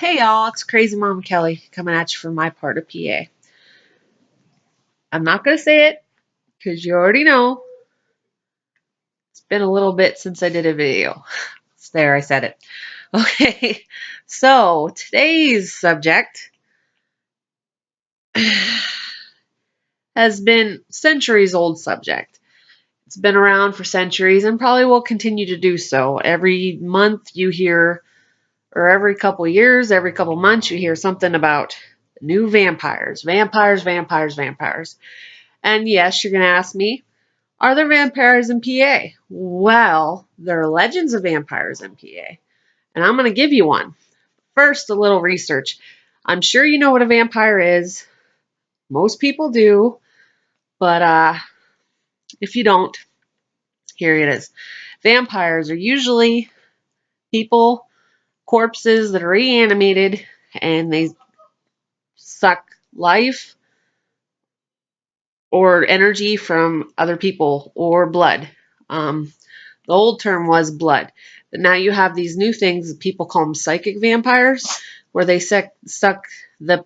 Hey y'all, it's Crazy Mom Kelly coming at you from my part of PA. I'm not going to say it because you already know it's been a little bit since I did a video. It's there, I said it. Okay, so today's subject has been centuries old subject. It's been around for centuries and probably will continue to do so. Every month you hear, or every couple years, every couple months you hear something about new vampires, vampires, vampires, vampires. And yes, you're going to ask me, are there vampires in PA? Well, there are legends of vampires in PA, and I'm going to give you one. First, a little research. I'm sure you know what a vampire is. Most people do, but if you don't, here it is. Vampires are usually people, corpses that are reanimated, and they suck life or energy from other people or blood. The old term was blood. But now you have these new things, people call them psychic vampires, where they suck the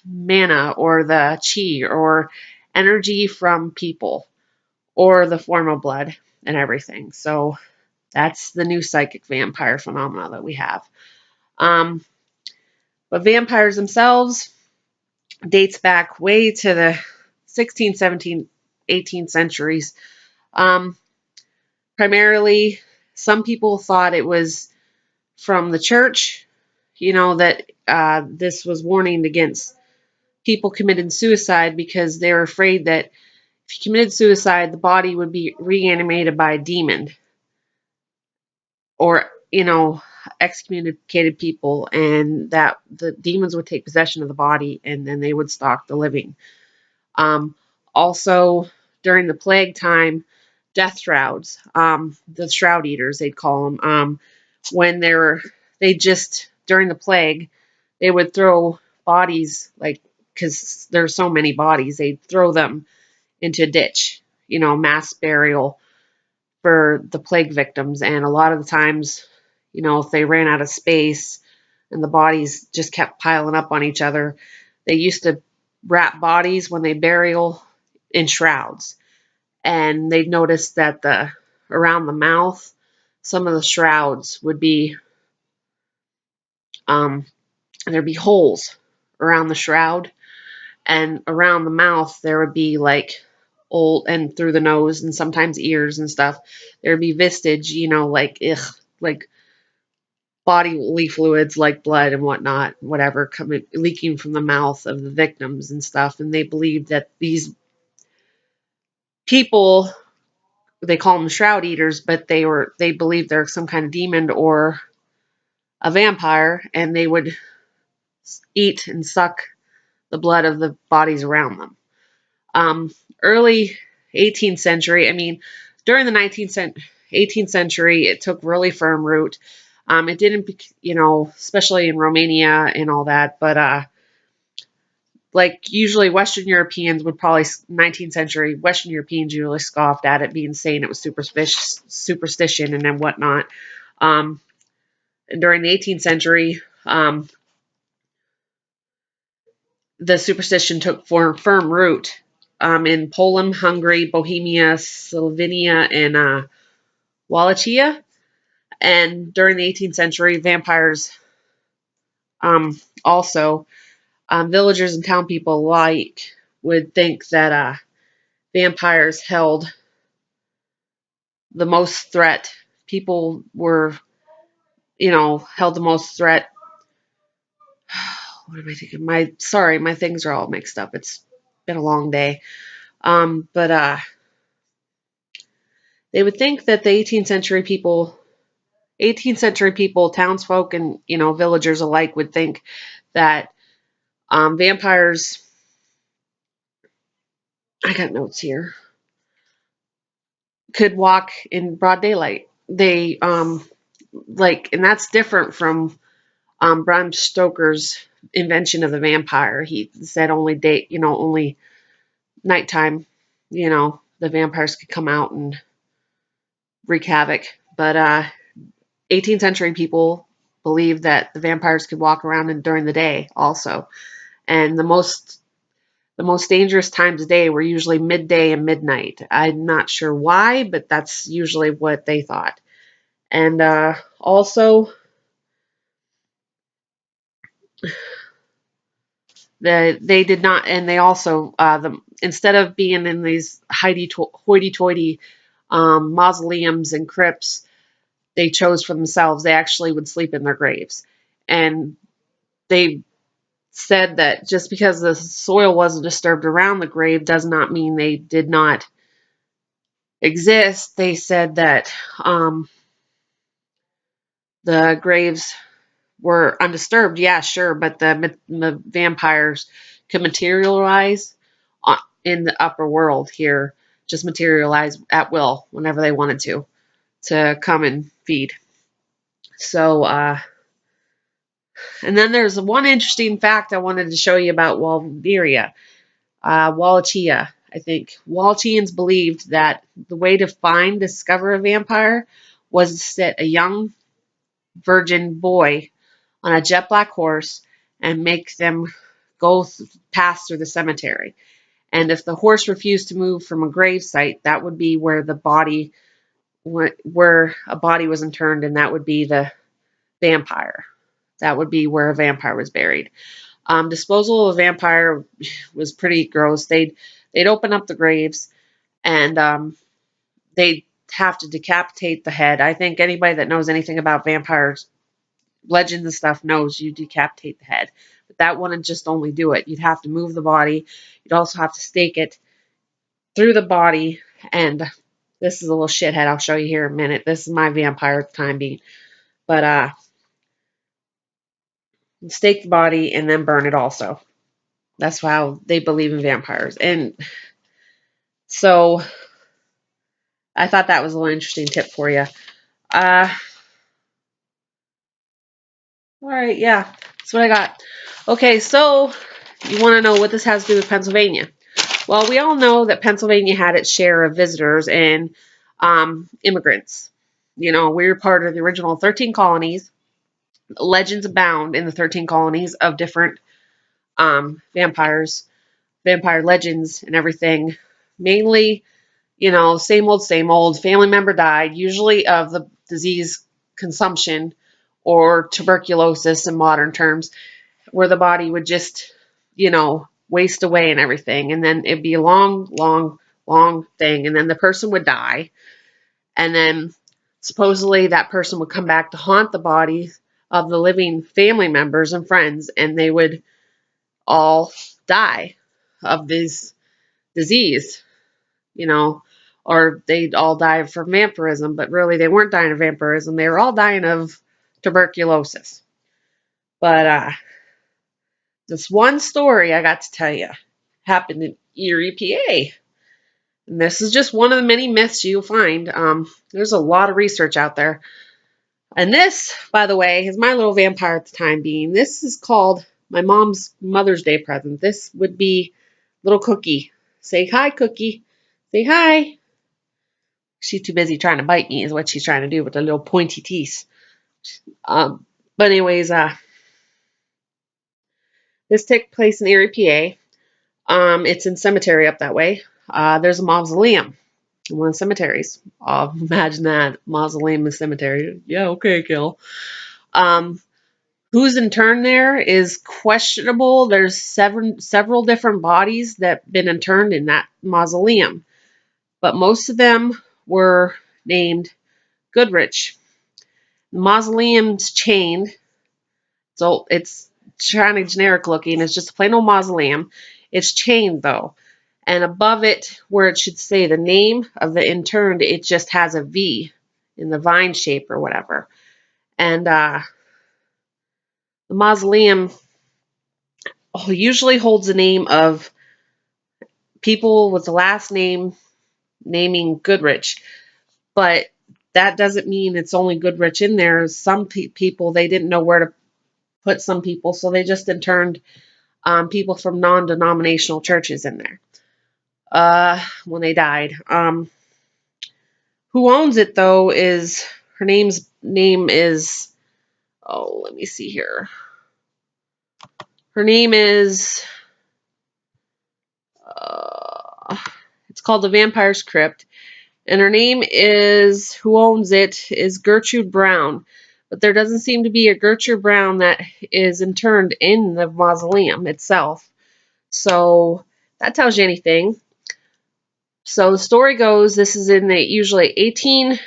mana or the chi or energy from people or the form of blood and everything. So that's the new psychic vampire phenomena that we have. But vampires themselves dates back way to the 16th, 17th, 18th centuries. Um, Primarily, some people thought it was from the church, that this was warning against people committing suicide because they were afraid that if you committed suicide, the body would be reanimated by a demon or, excommunicated people, and that the demons would take possession of the body and then they would stalk the living. Also, during the plague time, death shrouds, the shroud eaters, they'd call them, when they just, during the plague, they would throw bodies, like, because there's so many bodies, they'd throw them into a ditch, mass burial for the plague victims. And a lot of the times, if they ran out of space and the bodies just kept piling up on each other, they used to wrap bodies when they burial in shrouds. And they'd noticed that around the mouth, some of the shrouds would be there'd be holes around the shroud, and around the mouth there would be like old, and through the nose and sometimes ears and stuff, there'd be vestige, like bodily fluids like blood and whatnot, whatever, coming leaking from the mouth of the victims and stuff. And they believed that these people, they call them shroud eaters, but they believed they're some kind of demon or a vampire, and they would eat and suck the blood of the bodies around them. Early 18th century, during the 18th century, it took really firm root. It didn't, especially in Romania and all that, but like usually Western Europeans would probably, 19th century, Western Europeans usually scoffed at it, being saying it was superstition and then whatnot. And during the 18th century, the superstition took firm root in Poland, Hungary, Bohemia, Slovenia, and Wallachia. And during the 18th century, vampires also, villagers and town people alike would think that vampires held the most threat. People were, held the most threat. What am I thinking? My things are all mixed up. It's been a long day. But they would think that the 18th century people, townsfolk and, villagers alike would think that vampires, I got notes here, could walk in broad daylight. They, and that's different from Bram Stoker's invention of the vampire. He said only nighttime, the vampires could come out and wreak havoc. But 18th century people believed that the vampires could walk around during the day also. And the most dangerous times of day were usually midday and midnight. I'm not sure why, but that's usually what they thought. And also, they did not, and they also instead of being in these hoity-toity mausoleums and crypts, they chose for themselves. They actually would sleep in their graves, and they said that just because the soil wasn't disturbed around the grave does not mean they did not exist. They said that the graves were undisturbed, yeah, sure, but the vampires could materialize in the upper world here, just materialize at will whenever they wanted to come and feed. So, and then there's one interesting fact I wanted to show you about Wallachia. Wallachia, I think. Wallachians believed that the way to discover a vampire was to sit a young virgin boy on a jet black horse and make them pass through the cemetery. And if the horse refused to move from a grave site, that would be where where a body was interned, and that would be the vampire. That would be where a vampire was buried. Disposal of a vampire was pretty gross. They'd open up the graves, and they'd have to decapitate the head. I think anybody that knows anything about vampires, legends and stuff, knows you decapitate the head. But that wouldn't just only do it. You'd have to move the body. You'd also have to stake it through the body. And this is a little shithead I'll show you here in a minute. This is my vampire at the time being. But stake the body and then burn it also. That's how they believe in vampires. And so I thought that was a little interesting tip for you. All right, yeah, that's what I got. Okay, so you want to know what this has to do with Pennsylvania. Well, we all know that Pennsylvania had its share of visitors and immigrants. You know, we were part of the original 13 colonies. Legends abound in the 13 colonies of different vampires, vampire legends and everything. Mainly, same old. Family member died, usually of the disease consumption or tuberculosis in modern terms, where the body would just, waste away and everything. And then it'd be a long, long, long thing. And then the person would die. And then supposedly that person would come back to haunt the body of the living family members and friends, and they would all die of this disease, or they'd all die from vampirism, but really they weren't dying of vampirism. They were all dying of tuberculosis. But this one story I got to tell you happened in Erie, PA. And this is just one of the many myths you'll find. There's a lot of research out there. And this, by the way, is my little vampire at the time being. This is called my mom's Mother's Day present. This would be little Cookie. Say hi, Cookie. Say hi. She's too busy trying to bite me is what she's trying to do with the little pointy teeth. But anyways, this took place in Erie, PA. It's in cemetery up that way. There's a mausoleum in one of the cemeteries. Imagine that. Mausoleum in cemetery. Yeah, okay, Gil. Who's interned there is questionable. There's several different bodies that have been interned in that mausoleum, but most of them were named Goodrich. The mausoleum's chained, so it's kind of generic looking. It's just a plain old mausoleum. It's chained though, and above it, where it should say the name of the interned, it just has a V in the vine shape or whatever. And the mausoleum usually holds the name of people with the last name naming Goodrich, but that doesn't mean it's only Goodrich in there. Some people, they didn't know where to put some people, so they just interned people from non-denominational churches in there when they died. Who owns it though is her name is oh, let me see here. Her name is, it's called The Vampire's Crypt. And her name is, who owns it, is Gertrude Brown. But there doesn't seem to be a Gertrude Brown that is interned in the mausoleum itself. So that tells you anything. So the story goes, this is in the usually 18,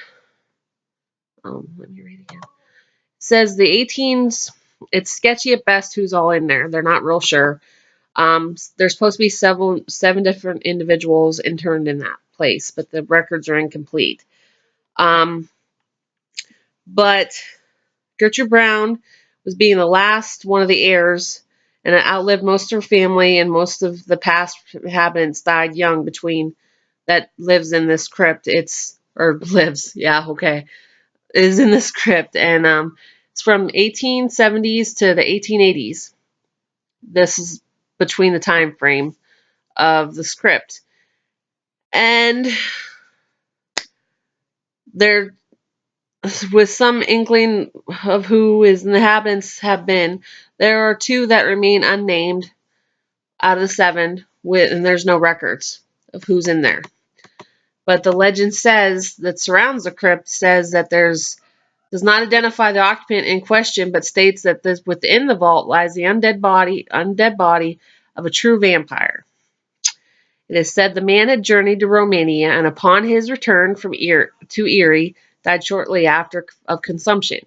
let me read again. It says the 18s, it's sketchy at best who's all in there. They're not real sure. There's supposed to be seven different individuals interned in that place, but the records are incomplete. But Gertrude Brown was being the last one of the heirs, and it outlived most of her family, and most of the past inhabitants died young between that lives in this crypt. Is in this crypt, and it's from 1870s to the 1880s. This is between the time frame of the crypt. And there, with some inkling of who his inhabitants have been, there are 2 that remain unnamed out of the 7, and there's no records of who's in there. But the legend says that surrounds the crypt says that does not identify the occupant in question, but states that within the vault lies the undead body of a true vampire. It is said the man had journeyed to Romania, and upon his return from Erie, died shortly after of consumption.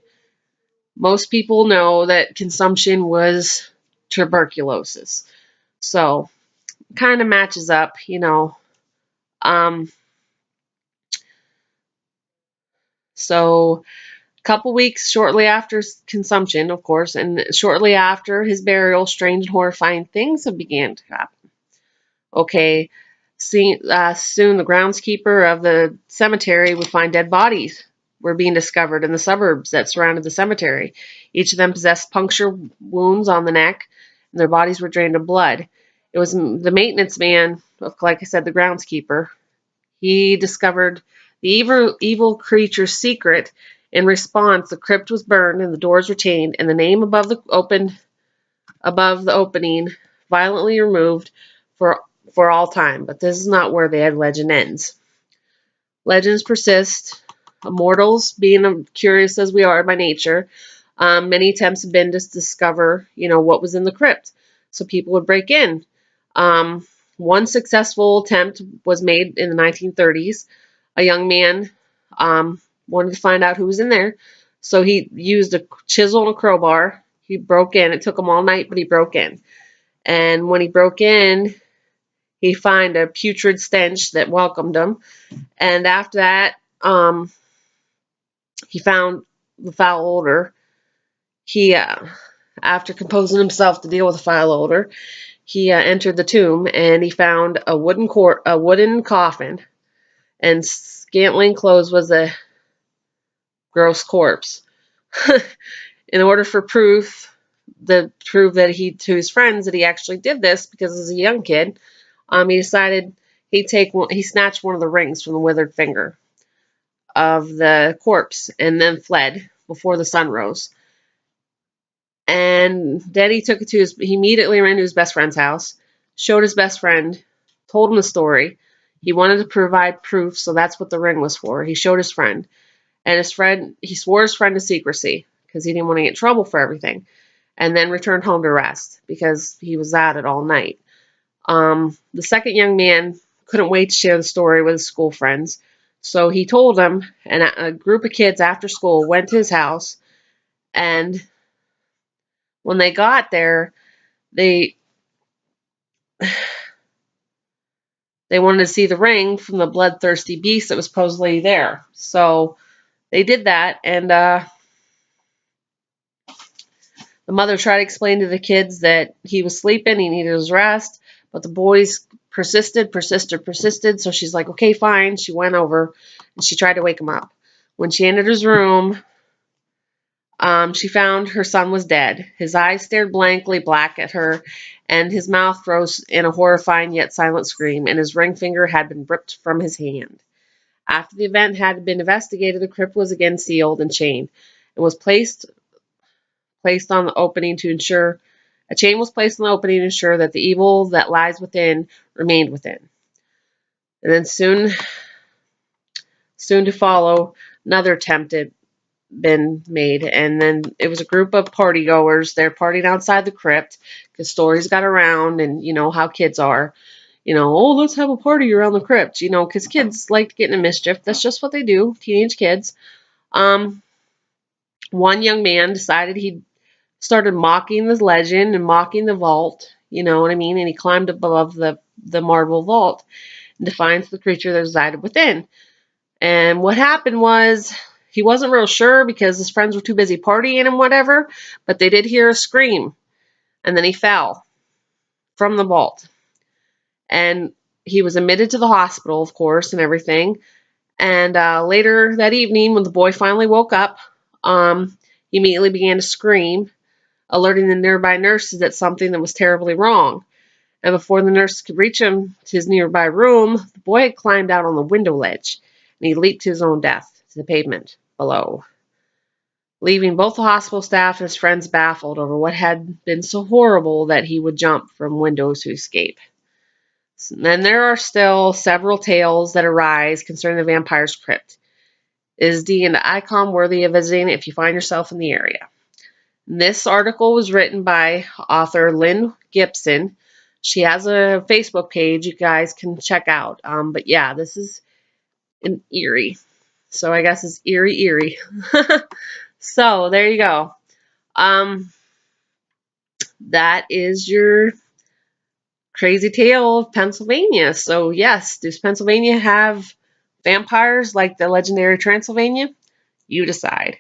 Most people know that consumption was tuberculosis. So, kind of matches up, So, a couple weeks shortly after consumption, of course, and shortly after his burial, strange and horrifying things have began to happen. Okay, soon the groundskeeper of the cemetery would find dead bodies were being discovered in the suburbs that surrounded the cemetery. Each of them possessed puncture wounds on the neck, and their bodies were drained of blood. It was the maintenance man, like I said, the groundskeeper. He discovered the evil creature's secret. In response, the crypt was burned and the doors were chained, and the name above the opening violently removed for all time. But this is not where the legend ends. Legends persist. Mortals, being curious as we are by nature, many attempts have been to discover, what was in the crypt. So people would break in. One successful attempt was made in the 1930s. A young man wanted to find out who was in there, so he used a chisel and a crowbar. He broke in. It took him all night, but he broke in. And when he broke in, he found a putrid stench that welcomed him. And after that, he found the foul odor. He, after composing himself to deal with the foul odor, he entered the tomb, and he found a wooden coffin, and scantily enclosed was a gross corpse. In order for prove that to his friends that he actually did this, because as a young kid, he decided he snatched one of the rings from the withered finger of the corpse and then fled before the sun rose. And then he immediately ran to his best friend's house, showed his best friend, told him the story. He wanted to provide proof, so that's what the ring was for. He showed his friend, and he swore his friend to secrecy because he didn't want to get in trouble for everything, and then returned home to rest because he was at it all night. The second young man couldn't wait to share the story with his school friends, so he told them, and a group of kids after school went to his house, and when they got there, they wanted to see the ring from the bloodthirsty beast that was supposedly there. So they did that, and the mother tried to explain to the kids that he was sleeping, he needed his rest, but the boys persisted. So she's like, okay, fine. She went over, and she tried to wake him up. When she entered his room, she found her son was dead. His eyes stared blankly black at her, and his mouth rose in a horrifying yet silent scream, and his ring finger had been ripped from his hand. After the event had been investigated, the crypt was again sealed and chained, and was placed placed on the opening to ensure a chain was placed on the opening to ensure that the evil that lies within remained within. And then soon to follow, another attempt had been made, and then it was a group of party goers. They're partying outside the crypt because stories got around, and you know how kids are. Oh, let's have a party around the crypt, because kids like to get into mischief. That's just what they do, teenage kids. One young man decided he started mocking the legend and mocking the vault, you know what I mean? And he climbed above the marble vault in defiance of the creature that resided within. And what happened was he wasn't real sure because his friends were too busy partying and whatever, but they did hear a scream. And then he fell from the vault. And he was admitted to the hospital, of course, and everything. And later that evening, when the boy finally woke up, he immediately began to scream, alerting the nearby nurses that something that was terribly wrong. And before the nurse could reach him to his nearby room, the boy had climbed out on the window ledge, and he leaped to his own death to the pavement below, leaving both the hospital staff and his friends baffled over what had been so horrible that he would jump from windows to escape. And there are still several tales that arise concerning the vampire's crypt. Is an icon worthy of visiting if you find yourself in the area. This article was written by author Lynn Gibson. She has a Facebook page you guys can check out. But yeah, this is in Erie. So I guess it's Erie. So there you go. That is your crazy tale of Pennsylvania. So yes, does Pennsylvania have vampires like the legendary Transylvania? You decide.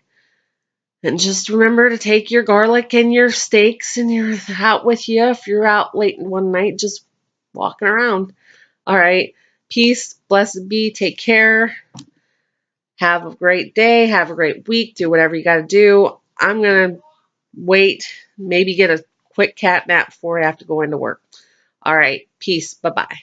And just remember to take your garlic and your steaks and your out with you if you're out late one night just walking around. All right. Peace. Blessed be. Take care. Have a great day. Have a great week. Do whatever you got to do. I'm going to wait. Maybe get a quick cat nap before I have to go into work. All right. Peace. Bye-bye.